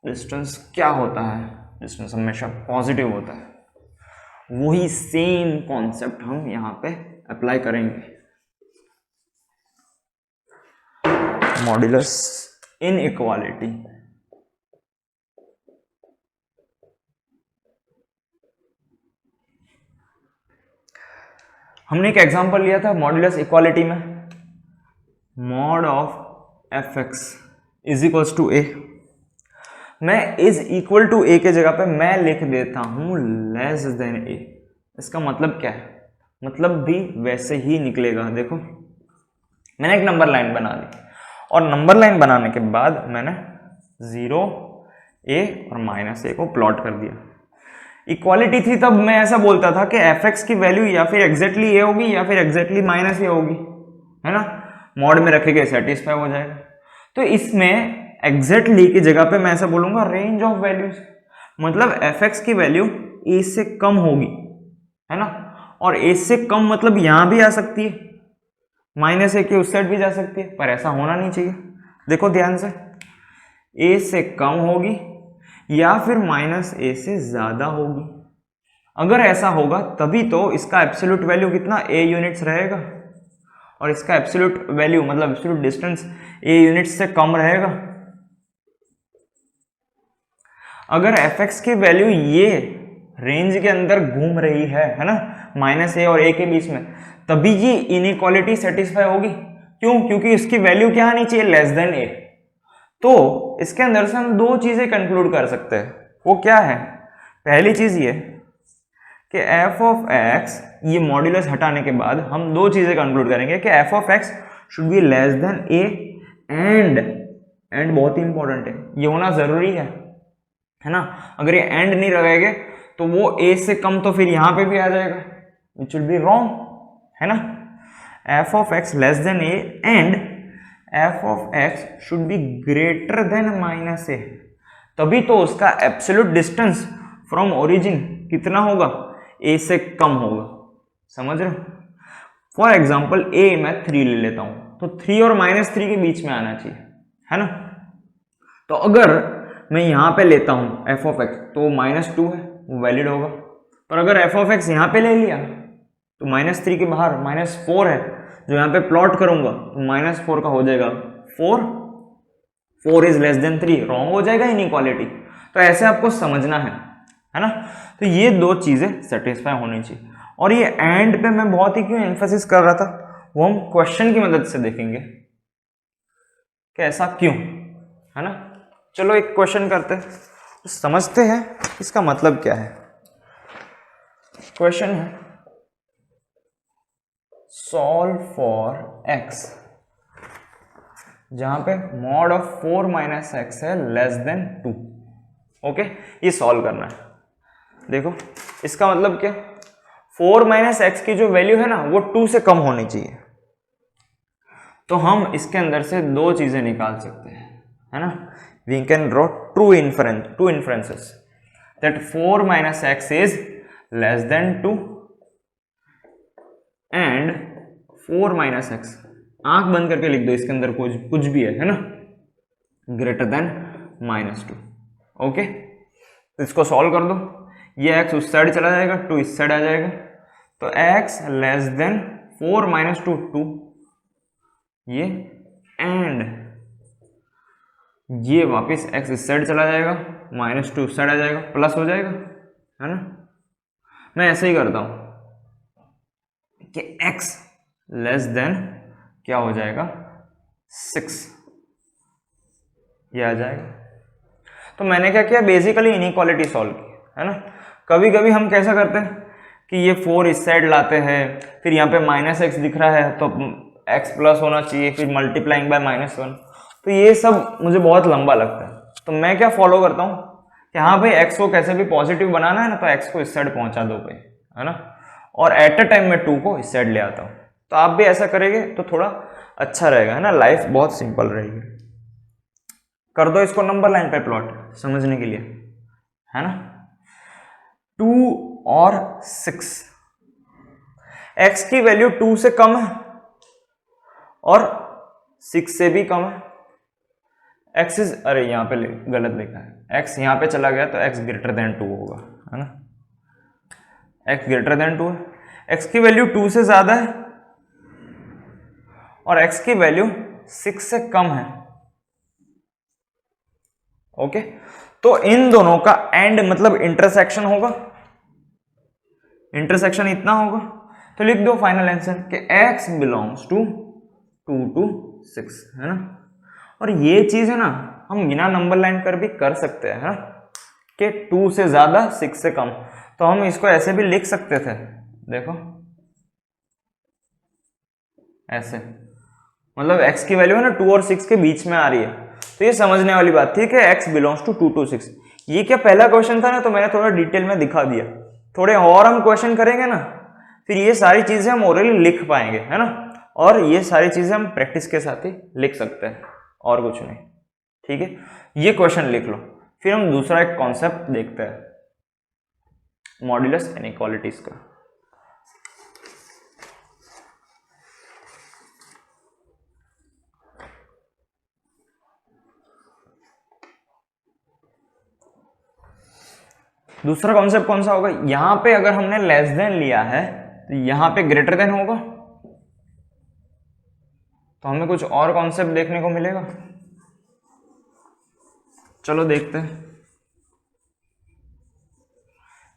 डिस्टेंस क्या होता है, डिस्टेंस हमेशा पॉजिटिव होता है। वही सेम कॉन्सेप्ट हम यहां पे अप्लाई करेंगे। मॉड्यूलस इनइक्वालिटी, हमने एक एग्जांपल लिया था मॉड्यूलस इक्वालिटी में, मॉड ऑफ एफ(x) = a। मैं इज इक्वल टू a के जगह पे मैं लिख देता हूं लेस देन a। इसका मतलब क्या है, मतलब भी वैसे ही निकलेगा। देखो मैंने एक नंबर लाइन बना दी, और नंबर लाइन बनाने के बाद मैंने 0 a और -a को प्लॉट कर दिया। इक्वालिटी थी तब मैं ऐसा बोलता था कि fx की वैल्यू या फिर एग्जैक्टली ये होगी या फिर एग्जैक्टली माइनस ये होगी, है ना, मॉड में रखेंगे सेटिस्फाई हो जाएगा। तो इसमें एग्जैक्टली की जगह पे मैं ऐसा बोलूंगा रेंज ऑफ वैल्यूज, मतलब fx की वैल्यू a से कम होगी, है ना, और a से कम मतलब यहां भी आ सकती है, माइनस ए के उस साइड भी जा सकती है, पर ऐसा होना नहीं चाहिए। देखो ध्यान से, a से कम होगी या फिर माइनस ए से ज्यादा होगी। अगर ऐसा होगा तभी तो इसका एब्सोल्यूट वैल्यू कितना a यूनिट्स रहेगा, और इसका एब्सोल्यूट वैल्यू मतलब एब्सोल्यूट डिस्टेंस a यूनिट्स से कम रहेगा। अगर fx की वैल्यू ये रेंज के अंदर घूम रही है ना, माइनस ए और a के बीच में, तभी ये इनइक्वालिटी सेटिस्फाई होगी। क्यों? क्योंकि इसकी वैल्यू क्या आनी चाहिए, लेस देन a। तो इसके अंदर से हम दो चीजें कंक्लूड कर सकते हैं। वो क्या है? पहली चीज ये कि f ऑफ x, ये मॉड्यूलस हटाने के बाद हम दो चीजें कंक्लूड करेंगे कि f of x should be less than a, and बहुत ही इंपॉर्टेंट है, ये होना जरूरी है ना। अगर ये एंड नहीं रहेगा तो वो a से कम तो फिर यहां पे भी आ जाएगा, विच विल बी रॉन्ग, है ना। f of x less then a and f of x should be greater than minus a, तभी तो उसका एब्सोल्यूट डिस्टेंस फ्रॉम ओरिजिन कितना होगा, a से कम होगा। समझ रहे हो? फॉर एग्जाम्पल a मैं 3 ले लेता हूं, तो 3 और -3 के बीच में आना चाहिए, है ना। तो अगर मैं यहां पे लेता हूं f ऑफ x तो -2 है, वो वैलिड होगा। पर अगर f ऑफ x यहां पे ले लिया तो -3 के बाहर -4 है, जो यहाँ पे प्लॉट करूंगा तो -4 का हो जाएगा 4 इज लेस देन 3, रॉन्ग हो जाएगा इनइक्वालिटी। तो ऐसे आपको समझना है ना। तो ये दो चीजें सेटिस्फाई होनी चाहिए। और ये एंड पे मैं बहुत ही क्यों एम्फेसिस कर रहा था, वो हम क्वेश्चन की मदद से देखेंगे कि ऐसा क्यों, है ना। चलो एक क्वेश्चन करते हैं, तो समझते हैं इसका मतलब क्या है। क्वेश्चन है सॉल्व फॉर x, जहां पे मॉड ऑफ 4 माइनस एक्स है लेस देन 2। ओके, ये सॉल्व करना है। देखो इसका मतलब क्या, 4 माइनस एक्स की जो वैल्यू है ना वो 2 से कम होनी चाहिए। तो हम इसके अंदर से दो चीजें निकाल सकते हैं, है ना। We can draw two inferences that 4 minus x is less than 2 and 4 minus x, आंख बंद करके लिख दो, इसके अंदर कुछ भी है ना, ग्रेटर देन -2। ओके, तो इसको सॉल्व कर दो, ये x उस साइड चला जाएगा, 2 इस साइड आ जाएगा, तो x लेस देन 4 माइनस 2 ये, एंड ये वापस x इस साइड चला जाएगा, -2 उस साइड आ जाएगा, प्लस हो जाएगा, है ना। मैं ऐसे ही करता हूं कि x लेस देन क्या हो जाएगा 6, ये आ जाएगा। तो मैंने क्या किया, बेसिकली इनइक्वालिटी सॉल्व की, है ना। कभी कभी हम कैसा करते हैं कि ये 4 इस साइड लाते हैं, फिर यहाँ पे -x दिख रहा है तो x प्लस होना चाहिए, फिर मल्टीप्लाइंग बाय -1, तो ये सब मुझे बहुत लंबा लगता है। तो मैं क्या फॉलो करता हूँ कि हाँ भाई x को कैसे भी पॉजिटिव बनाना है ना, तो x को इस साइड पहुंचा दो भाई, है ना, और एट अ टाइम में 2 को इस साइड ले आता हूँ। तो आप भी ऐसा करेंगे तो थोड़ा अच्छा रहेगा, है ना, लाइफ बहुत सिंपल रहेगी। कर दो इसको नंबर लाइन पे प्लॉट समझने के लिए, है ना। 2 और 6, x की वैल्यू 2 से कम है और 6 से भी कम है। x इज, अरे यहां पे गलत लिखा है, x यहां पे चला गया तो x ग्रेटर देन 2 होगा, है ना, x ग्रेटर देन 2 है। x की वैल्यू 2 से ज्यादा है और x की वैल्यू 6 से कम है। ओके, तो इन दोनों का एंड मतलब इंटरसेक्शन होगा, इंटरसेक्शन इतना होगा, तो लिख दो फाइनल आंसर कि x बिलोंग्स टू 2 to 6, है ना। और ये चीज है ना हम बिना नंबर लाइन कर भी कर सकते हैं, है ना, कि 2 से ज्यादा 6 से कम। तो हम इसको ऐसे भी लिख सकते थे, देखो ऐसे, मतलब x की वैल्यू है ना 2 और 6 के बीच में आ रही है, तो ये समझने वाली बात थी कि x बिलोंग्स टू 2 to 6। ये क्या पहला क्वेश्चन था ना, तो मैंने थोड़ा डिटेल में दिखा दिया। थोड़े और हम क्वेश्चन करेंगे ना, फिर ये सारी चीजें हम ओरली लिख पाएंगे, है ना, और ये सारी चीजें हम प्रैक्टिस के साथ ही लिख सकते हैं, और कुछ नहीं। ठीक है, ये क्वेश्चन लिख लो। फिर हम दूसरा एक कॉन्सेप्ट देखते हैं, मॉड्यूलस इनइक्वालिटीज का। दूसरा कॉन्सेप्ट कौन सा होगा, यहां पे अगर हमने लेस देन लिया है तो यहां पे ग्रेटर देन होगा, तो हमें कुछ और कॉन्सेप्ट देखने को मिलेगा। चलो देखते हैं,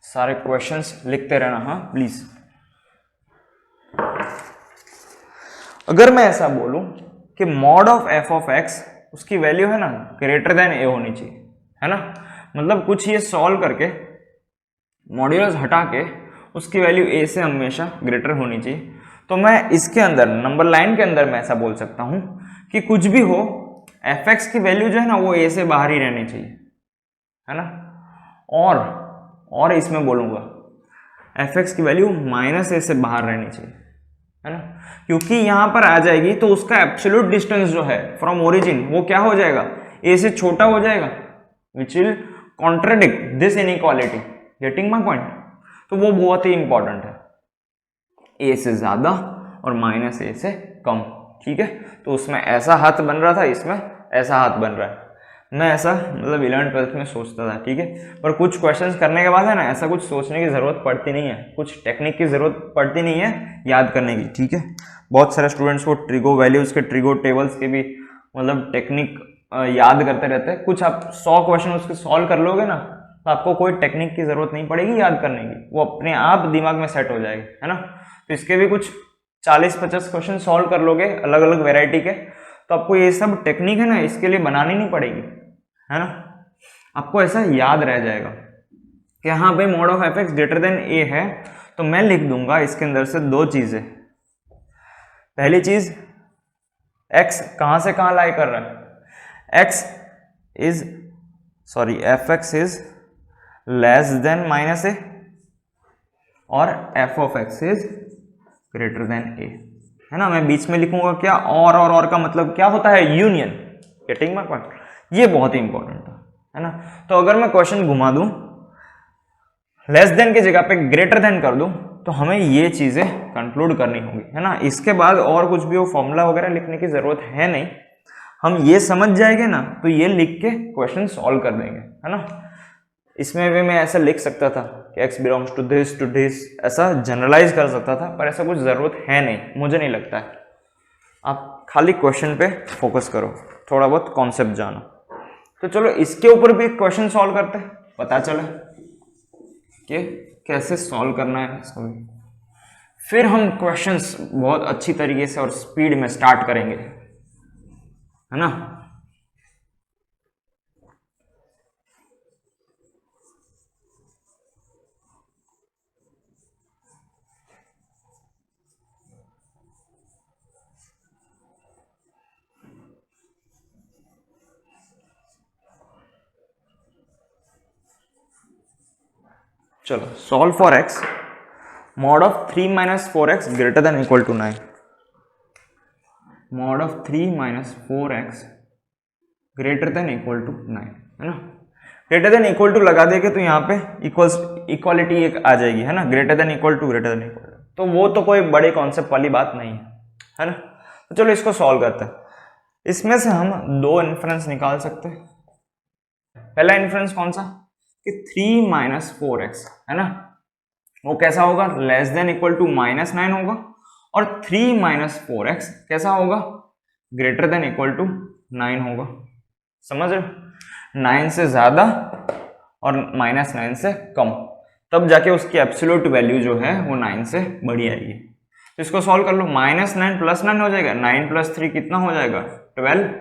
सारे क्वेश्चंस लिखते रहना, हाँ प्लीज। अगर मैं ऐसा बोलूं कि mod of F of x, उसकी वैल्यू है ना ग्रेटर देन ए होनी चाहिए, है ना, मतलब कुछ ये सॉल्व करके मॉड्यूलस हटा के उसकी वैल्यू ए से हमेशा ग्रेटर होनी चाहिए। तो मैं इसके अंदर नंबर लाइन के अंदर मैं ऐसा बोल सकता हूं कि कुछ भी हो एफ एक्स की वैल्यू जो है ना वो ए से बाहर ही रहनी चाहिए, है ना, और इसमें बोलूंगा एफ एक्स की वैल्यू माइनस ए से बाहर रहनी चाहिए, है ना, क्योंकि यहां पर आ जाएगी तो उसका एब्सोल्यूट डिस्टेंस जो है फ्रॉम ओरिजिन वो क्या हो जाएगा, ए से छोटा हो जाएगा, which will contradict this inequality. Getting my point? तो वो बहुत ही इंपॉर्टेंट है, ए से ज्यादा और माइनस ए से कम। ठीक है, तो उसमें ऐसा हाथ बन रहा था, इसमें ऐसा हाथ बन रहा है। मैं ऐसा मतलब 11th-12th में सोचता था, ठीक है, पर कुछ क्वेश्चंस करने के बाद है ना ऐसा कुछ सोचने की जरूरत पड़ती नहीं है, कुछ टेक्निक की जरूरत पड़ती नहीं है याद करने की। ठीक है, बहुत सारे स्टूडेंट्स को ट्रिगो वैल्यूज के, ट्रिगो टेबल्स के भी मतलब टेक्निक याद करते रहते हैं। कुछ आप 100 क्वेश्चन उसके सॉल्व कर लोगे ना तो आपको कोई टेक्निक की जरूरत नहीं पड़ेगी याद करने की, वो अपने आप दिमाग में सेट हो जाएगी, है ना। तो इसके भी कुछ 40-50 क्वेश्चन सॉल्व कर लोगे अलग अलग वेराइटी के, तो आपको ये सब टेक्निक है ना इसके लिए बनानी नहीं पड़ेगी, है ना, आपको ऐसा याद रह जाएगा कि हाँ भाई mod of F x greater than A है। तो मैं लिख दूंगा इसके अंदर से दो चीजें। पहली चीज, एक्स कहां से कहां लाई कर रहा है, F X is less than minus A और F of x is greater than A, है ना। मैं बीच में लिखूंगा क्या, और का मतलब क्या होता है, यूनियन। Getting my point? ये बहुत ही इंपॉर्टेंट है ना। तो अगर मैं क्वेश्चन घुमा दूं, लेस देन की जगह पे ग्रेटर देन कर दूं, तो हमें ये चीजें कंक्लूड करनी होगी, है ना। इसके बाद और कुछ भी वो फॉर्मूला वगैरह लिखने की जरूरत है नहीं, हम ये समझ जाएंगे ना तो ये लिख के क्वेश्चन सॉल्व कर देंगे, है ना। इसमें भी मैं ऐसा लिख सकता था कि x बिलोंग्स टू दिस, ऐसा जनरलाइज कर सकता था, पर ऐसा कुछ जरूरत है नहीं, मुझे नहीं लगता है। आप खाली क्वेश्चन पे फोकस करो, थोड़ा बहुत कॉन्सेप्ट जानो। तो चलो इसके ऊपर भी क्वेश्चन सॉल्व करते हैं, पता चला कि कैसे सॉल्व करना है इसको भी। फिर हम क्वेश्चंस बहुत अच्छी तरीके से और स्पीड में स्टार्ट करेंगे, है ना। चलो solve for x, mod of 3 - 4x greater than equal to 9, mod of 3 - 4x greater than equal to 9, है ना। ग्रेटर देन इक्वल टू लगा देंगे तो यहाँ पे इक्वालिटी एक आ जाएगी, है ना, ग्रेटर देन इक्वल टू, तो वो तो कोई बड़े कॉन्सेप्ट वाली बात नहीं है ना। तो चलो इसको सॉल्व करते हैं। इसमें से हम दो इन्फ्रेंस निकाल सकते हैं। पहला इन्फ्रेंस कौन सा, कि 3 - 4x, है ना, वो कैसा होगा, लेस देन इक्वल टू -9 होगा, और 3 - 4x कैसा होगा, ग्रेटर देन इक्वल टू 9 होगा। समझ रहे हो, 9 से ज्यादा और -9 से कम, तब जाके उसकी एब्सोल्यूट वैल्यू जो है वो 9 से बड़ी आएगी। तो इसको सॉल्व कर लो, -9 + 9 हो जाएगा, 9 + 3 कितना हो जाएगा, 12,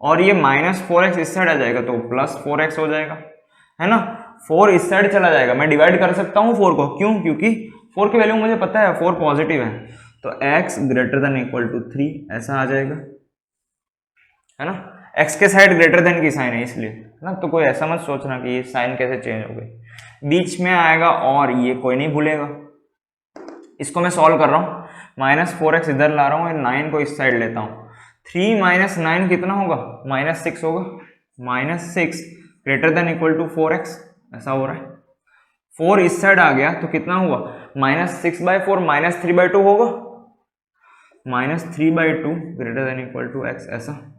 और ये -4x इस साइड आ जाएगा तो +4x हो जाएगा, है ना। 4 इस साइड चला जाएगा, मैं डिवाइड कर सकता हूँ 4 को, क्यों, क्योंकि 4 की वैल्यू मुझे पता है 4 पॉजिटिव है, तो x greater than equal to 3 ऐसा आ जाएगा, है ना। एक्स के साइड ग्रेटर देन की साइन है इसलिए, है ना। तो कोई ऐसा मत सोचना कि ये साइन कैसे चेंज हो गई, बीच में आएगा और ये कोई नहीं भूलेगा। इसको मैं सॉल्व कर रहा हूँ, -4x इधर ला रहा हूँ, 9 को इस साइड लेता हूँ। 3 - 9 कितना होगा, -6 होगा। -6 greater than equal to 4x, ऐसा हो रहा है। 4 इस साइड आ गया तो कितना हुआ, -6/4 -3/2 होगा। -3/2 greater than equal to x, ऐसा।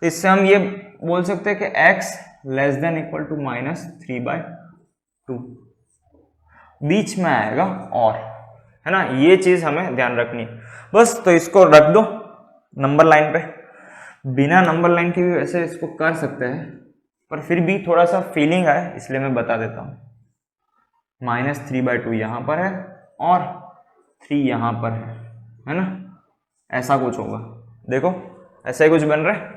इससे हम ये बोल सकते हैं कि x less than equal to -3/2, बीच में आएगा और, है ना। ये चीज हमें ध्यान रखनी है बस। तो इसको रख दो नंबर लाइन पे, बिना नंबर लाइन के भी वैसे इसको कर सकते हैं, पर फिर भी थोड़ा सा फीलिंग आए इसलिए मैं बता देता हूँ। -3/2 यहाँ पर है और 3 यहाँ पर है ना, ऐसा कुछ होगा। देखो ऐसा ही कुछ बन रहा है।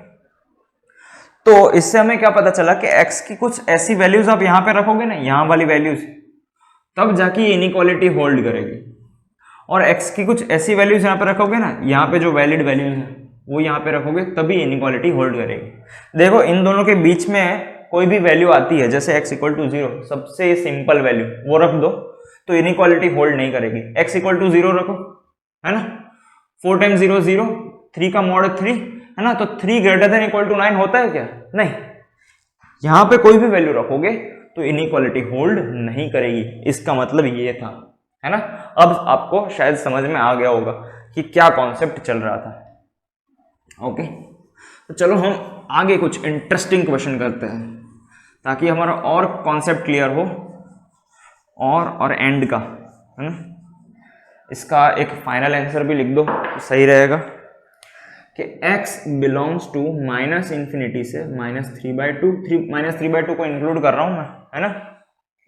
तो इससे हमें क्या पता चला कि x की कुछ ऐसी वैल्यूज आप यहाँ पे रखोगे ना, यहाँ वाली वैल्यूज, तब जाके ये इनइक्वालिटी होल्ड करेगी। और x की कुछ ऐसी वैल्यूज यहाँ पे रखोगे ना, यहाँ पे जो वैलिड वैल्यूज है वो यहाँ पे रखोगे, तभी इनइक्वालिटी होल्ड करेगी। देखो इन दोनों के बीच में कोई भी वैल्यू आती है, जैसे x = 0, सबसे सिंपल वैल्यू वो रख दो तो इनइक्वालिटी होल्ड नहीं करेगी। x = 0 रखो, है ना। 4 × 0 0, 3 का मॉड 3, है ना। तो 3 ग्रेटर देन इक्वल टू 9 होता है क्या, नहीं। यहां पे कोई भी वैल्यू रखोगे तो इनइक्वालिटी होल्ड नहीं करेगी, इसका मतलब ये था, है ना। अब आपको शायद समझ में आ गया होगा कि क्या कॉन्सेप्ट चल रहा था। ओके, तो चलो हम आगे कुछ इंटरेस्टिंग क्वेश्चन करते हैं ताकि हमारा और कॉन्सेप्ट क्लियर हो, और एंड का, है ना। इसका एक फाइनल आंसर भी लिख दो तो सही रहेगा कि x बिलोंग्स टू -∞ से -3/2, -3/2 को इंक्लूड कर रहा हूं मैं, है ना,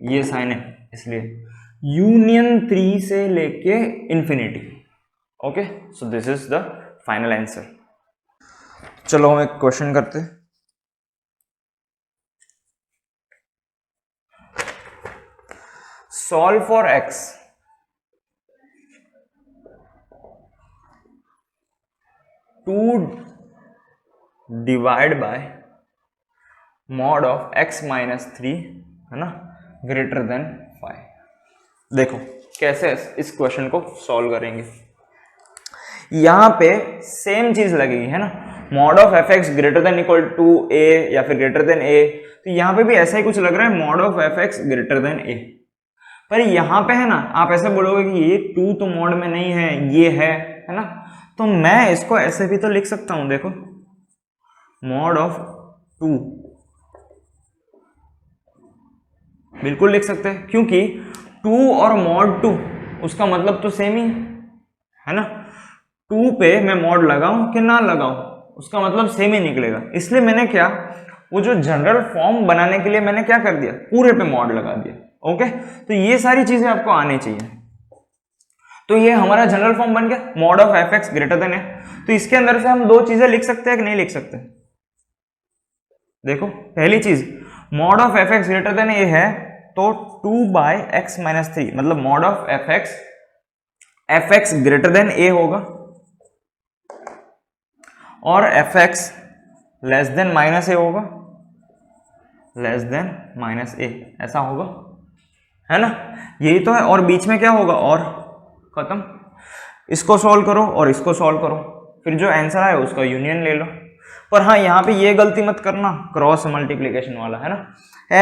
ये साइन है इसलिए, यूनियन 3 से लेके इंफिनिटी। Okay, so this is the final answer. चलो हम एक क्वेश्चन करते हैं। Solve for x two divide by mod of x - 3, है ना, ग्रेटर देन 5। देखो कैसे इस क्वेश्चन को सॉल्व करेंगे। यहां पे सेम चीज लगेगी, है ना, mod of fx greater than equal to a या फिर ग्रेटर देन a। तो यहां पे भी ऐसा ही कुछ लग रहा है, mod of fx greater then a। पर यहां पे है ना, आप ऐसे बोलोगे कि ये 2 तो मॉड में नहीं है, ये है ना। तो मैं इसको ऐसे भी तो लिख सकता हूं, देखो मॉड ऑफ 2, बिल्कुल लिख सकते हैं, क्योंकि 2 और मॉड 2 उसका मतलब तो सेम ही है ना। 2 पे मैं मॉड लगाऊं कि ना लगाऊं उसका मतलब सेम ही निकलेगा। इसलिए मैंने क्या, वो जो जनरल फॉर्म बनाने के लिए मैंने क्या कर दिया, पूरे पे मॉड लगा दिया। ओके, तो ये सारी चीजें आपको आनी चाहिए। तो ये हमारा जनरल फॉर्म बन गया, mod of fx greater then a। तो इसके अंदर से हम दो चीजें लिख सकते हैं कि नहीं लिख सकते। देखो पहली चीज, mod of fx greater then a है तो 2/x - 3, मतलब mod of fx greater then a होगा और fx लेस देन -a होगा, लेस देन -a, ऐसा होगा, है ना। यही तो है। और बीच में क्या होगा, और खत्म। इसको सॉल्व करो और इसको सॉल्व करो, फिर जो आंसर आए उसका यूनियन ले लो। पर हाँ, यहाँ पे ये गलती मत करना क्रॉस मल्टीप्लिकेशन वाला, है ना।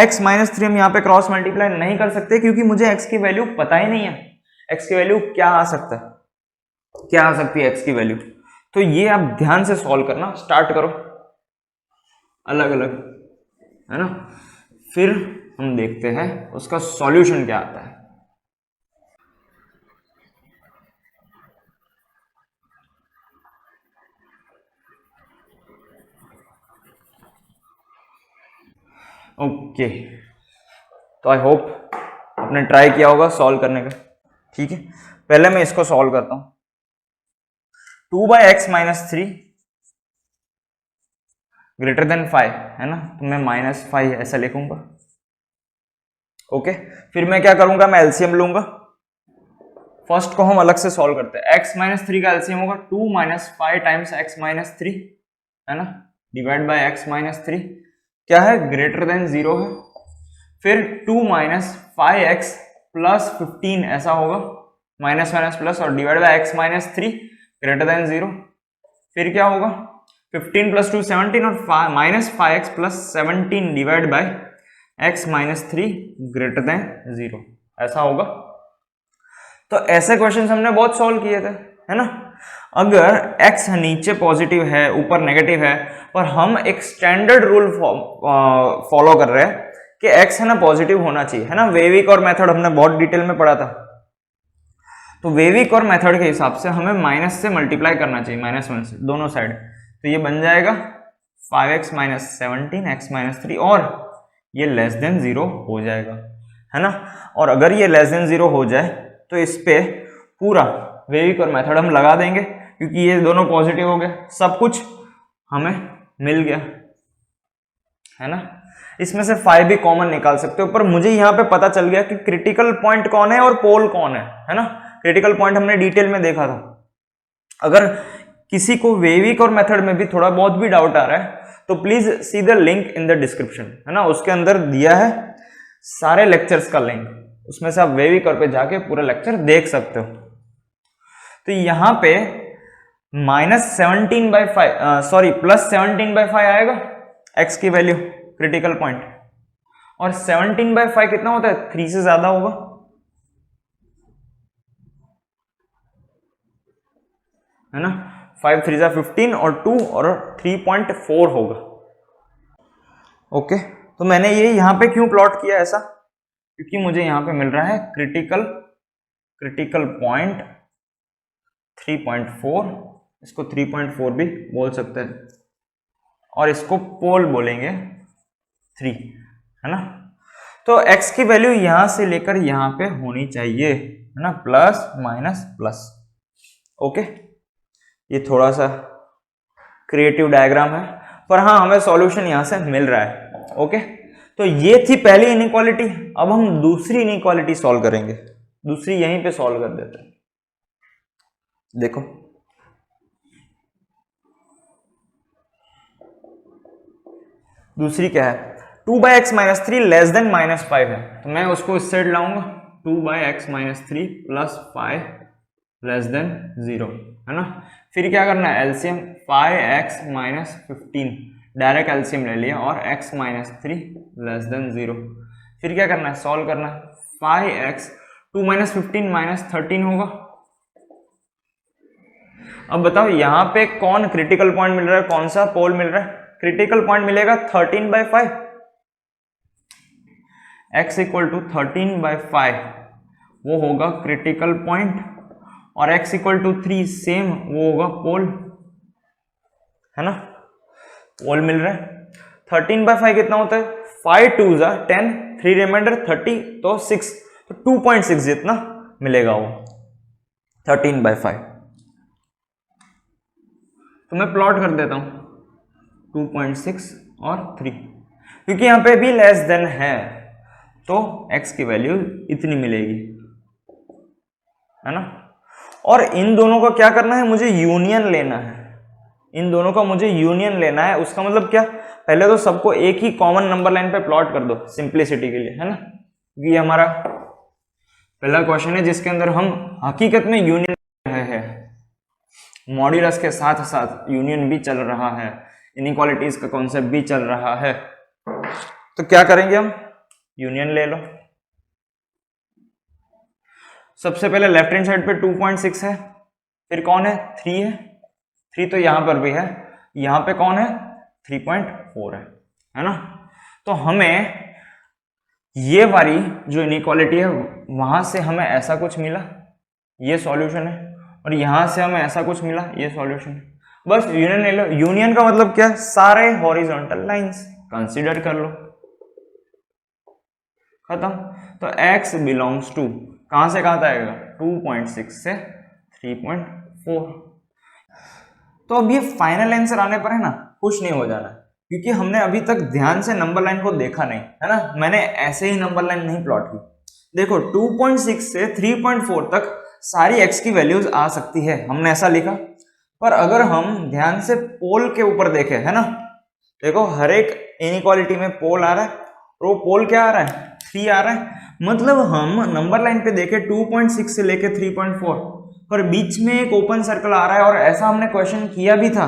x - 3 हम यहाँ पे क्रॉस मल्टीप्लाई नहीं कर सकते क्योंकि मुझे x की वैल्यू पता ही नहीं है। x की वैल्यू क्या आ सकता है, क्या आ सकती है x की वैल्यू। तो ये आप ध्यान से सॉल्व करना स्टार्ट करो अलग अलग, है ना। फिर हम देखते हैं उसका सॉल्यूशन क्या आता है। ओके, तो आई होप आपने ट्राई किया होगा सॉल्व करने का। ठीक है, पहले मैं इसको सॉल्व करता हूं। 2/x - 3 ग्रेटर देन 5, है ना, तो मैं -5 ऐसा लिखूंगा। ओके, फिर मैं क्या करूंगा, मैं एलसीएम लूंगा। फर्स्ट को हम अलग से सॉल्व करते हैं। x - 3 का एलसीएम होगा 2 - 5 टाइम्स x - 3, है ना, डिवाइड बाय x माइनस 3 क्या है, ग्रेटर देन 0 है। फिर 2 माइनस 5x प्लस 15 ऐसा होगा, माइनस माइनस प्लस, और divide by x minus 3 greater than 0। फिर क्या होगा, 15 प्लस 2 17 और minus 5x plus 17 divide by x minus 3 greater than 0 ऐसा होगा। तो ऐसे क्वेश्चन हमने बहुत सॉल्व किए थे, है ना। अगर x नीचे पॉजिटिव है ऊपर नेगेटिव है, पर हम एक स्टैंडर्ड रूल फॉलो कर रहे हैं कि x है ना पॉजिटिव होना चाहिए, है ना। वेविक और मेथड हमने बहुत डिटेल में पढ़ा था। तो वेविक और मेथड के हिसाब से हमें माइनस से मल्टीप्लाई करना चाहिए, -1 से दोनों साइड। तो ये बन जाएगा 5x माइनस 17 x माइनस 3, और ये लेस देन 0 हो जाएगा, है ना। और अगर ये लेस देन 0 हो जाए तो इस पे पूरा वेविक और मेथड हम लगा देंगे, क्योंकि ये दोनों पॉजिटिव हो गए, सब कुछ हमें मिल गया, है ना। इसमें से 5 भी कॉमन निकाल सकते हो, पर मुझे यहाँ पे पता चल गया कि क्रिटिकल पॉइंट कौन है और पोल कौन है ना। क्रिटिकल पॉइंट हमने डिटेल में देखा था। अगर किसी को वेविक और मेथड में भी थोड़ा बहुत भी डाउट आ रहा है तो please see the link in the description, है ना। उसके अंदर दिया है सारे लेक्चर्स का लिंक, उसमें से आप वेविक और पे जाके पूरा लेक्चर देख सकते हो। तो यहाँ पे प्लस 17/5 आएगा x की वैल्यू क्रिटिकल पॉइंट, और 17/5 कितना होता है, 3 से ज्यादा होगा, है ना। 5 3 जा 15 और 2 और 3.4 होगा। ओके, तो मैंने ये यहाँ पे क्यों प्लॉट किया ऐसा, क्योंकि मुझे यहाँ पे मिल रहा है क्रिटिकल पॉइंट 3.4, इसको 3.4 भी बोल सकते हैं, और इसको पोल बोलेंगे 3, है ना। तो x की वैल्यू यहां से लेकर यहां पे होनी चाहिए, है ना, प्लस माइनस प्लस। ओके, ये थोड़ा सा क्रिएटिव डायग्राम है, पर हाँ हमें सॉल्यूशन यहां से मिल रहा है। ओके, तो ये थी पहली इनइक्वालिटी। अब हम दूसरी इनइक्वालिटी सॉल्व करेंगे, दूसरी यहीं पे सॉल्व कर देते हैं। देखो, दूसरी क्या है, 2/x माइनस 3 लेस देन -5 है, तो मैं उसको इस साइड लाऊंगा, 2/x minus 3 plus 5 less than 0, है ना। फिर क्या करना है, LCM 5x minus 15, direct LCM ले लिया, और x माइनस 3 लेस देन 0। फिर क्या करना है, सॉल्व करना है, 5x 2 माइनस 15 माइनस 13 होगा। अब बताओ यहाँ पे कौन क्रिटिकल पॉइंट मिल रहा है, कौन सा पोल मिल रहा है, क्रिटिकल पॉइंट मिलेगा 13/5, x इक्वल टू 13/5 वो होगा क्रिटिकल पॉइंट, और x इक्वल टू 3 सेम वो होगा पोल, है ना। पोल मिल रहा है। 13/5 कितना होता है, 5 2 जा 10, 3 रिमाइंडर 30, तो 6, तो 2.6 जितना मिलेगा वो 13/5। तो मैं प्लॉट कर देता हूं 2.6 और 3, क्योंकि यहां पे भी लेस देन है, तो x की वैल्यू इतनी मिलेगी, है ना। और इन दोनों का क्या करना है, मुझे यूनियन लेना है, इन दोनों का मुझे यूनियन लेना है। उसका मतलब क्या, पहले तो सबको एक ही कॉमन नंबर लाइन पे प्लॉट कर दो सिंप्लिसिटी के लिए, है ना। क्योंकि ये हमारा पहला क्वेश्चन है जिसके अंदर हम हकीकत में यूनियन रहे हैं, मॉड्यूलस के साथ साथ यूनियन भी चल रहा है, इनइक्वालिटीज का कॉन्सेप्ट भी चल रहा है। तो क्या करेंगे हम, यूनियन ले लो। सबसे पहले लेफ्ट हैंड साइड पे 2.6 है, फिर कौन है, 3 है, 3 तो यहां पर भी है, यहां पे कौन है, 3.4 है ना। तो हमें ये वाली जो इनइक्वालिटी है वहां से हमें ऐसा कुछ मिला, ये सॉल्यूशन है, और यहां से हमें ऐसा कुछ मिला, ये सॉल्यूशन है। बस यूनियन ले लो। यूनियन का मतलब क्या, सारे हॉरिजॉन्टल लाइंस कंसीडर कर लो, खत्म। तो x बिलोंग्स टू कहां से कहां तक आएगा, 2.6 से 3.4। तो अब ये फाइनल आंसर आने पर है ना, खुश नहीं हो जाना, क्योंकि हमने अभी तक ध्यान से नंबर लाइन को देखा नहीं, है ना। मैंने ऐसे ही नंबर लाइन नहीं प्लॉट की। देखो 2.6 से 3.4 तक सारी x की वैल्यूज आ सकती है, हमने ऐसा लिखा। पर अगर हम ध्यान से पोल के ऊपर देखें, है ना, देखो हर एक इनइक्वालिटी में पोल आ रहा है और वो पोल क्या आ रहा है 3 आ रहा है। मतलब हम नंबर लाइन पे देखें 2.6 से लेके 3.4 पर बीच में एक ओपन सर्कल आ रहा है और ऐसा हमने क्वेश्चन किया भी था,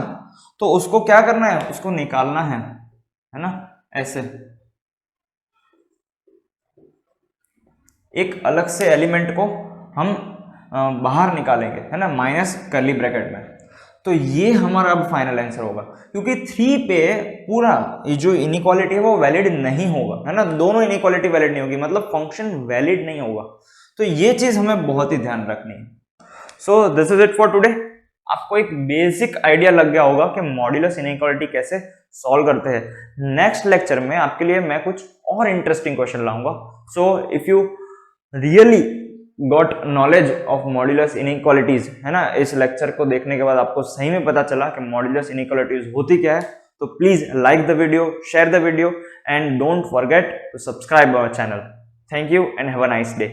तो उसको क्या करना है, उसको निकालना है ना। ऐसे एक अलग से एलिमेंट को हम बाहर निकालेंगे, है ना, माइनस कर्ली ब्रैकेट में। तो ये हमारा अब फाइनल आंसर होगा, क्योंकि 3 पे पूरा ये जो इनइक्वालिटी है वो वैलिड नहीं होगा, है ना, दोनों इनइक्वालिटी वैलिड नहीं होगी, मतलब फंक्शन वैलिड नहीं होगा। तो ये चीज हमें बहुत ही ध्यान रखनी है। सो this is it for today. आपको एक बेसिक आइडिया लग गया होगा कि मॉड्यूलस इनइक्वालिटी कैसे सॉल्व करते हैं। नेक्स्ट लेक्चर में आपके लिए मैं कुछ और इंटरेस्टिंग क्वेश्चन लाऊंगा। So if you really got knowledge of modulus inequalities, है ना, इस लेक्चर को देखने के बाद आपको सही में पता चला कि मॉड्यूलस इनइक्वालिटीज होती क्या है, तो please like the video, share the video and don't forget to subscribe our channel. Thank you and have a nice day.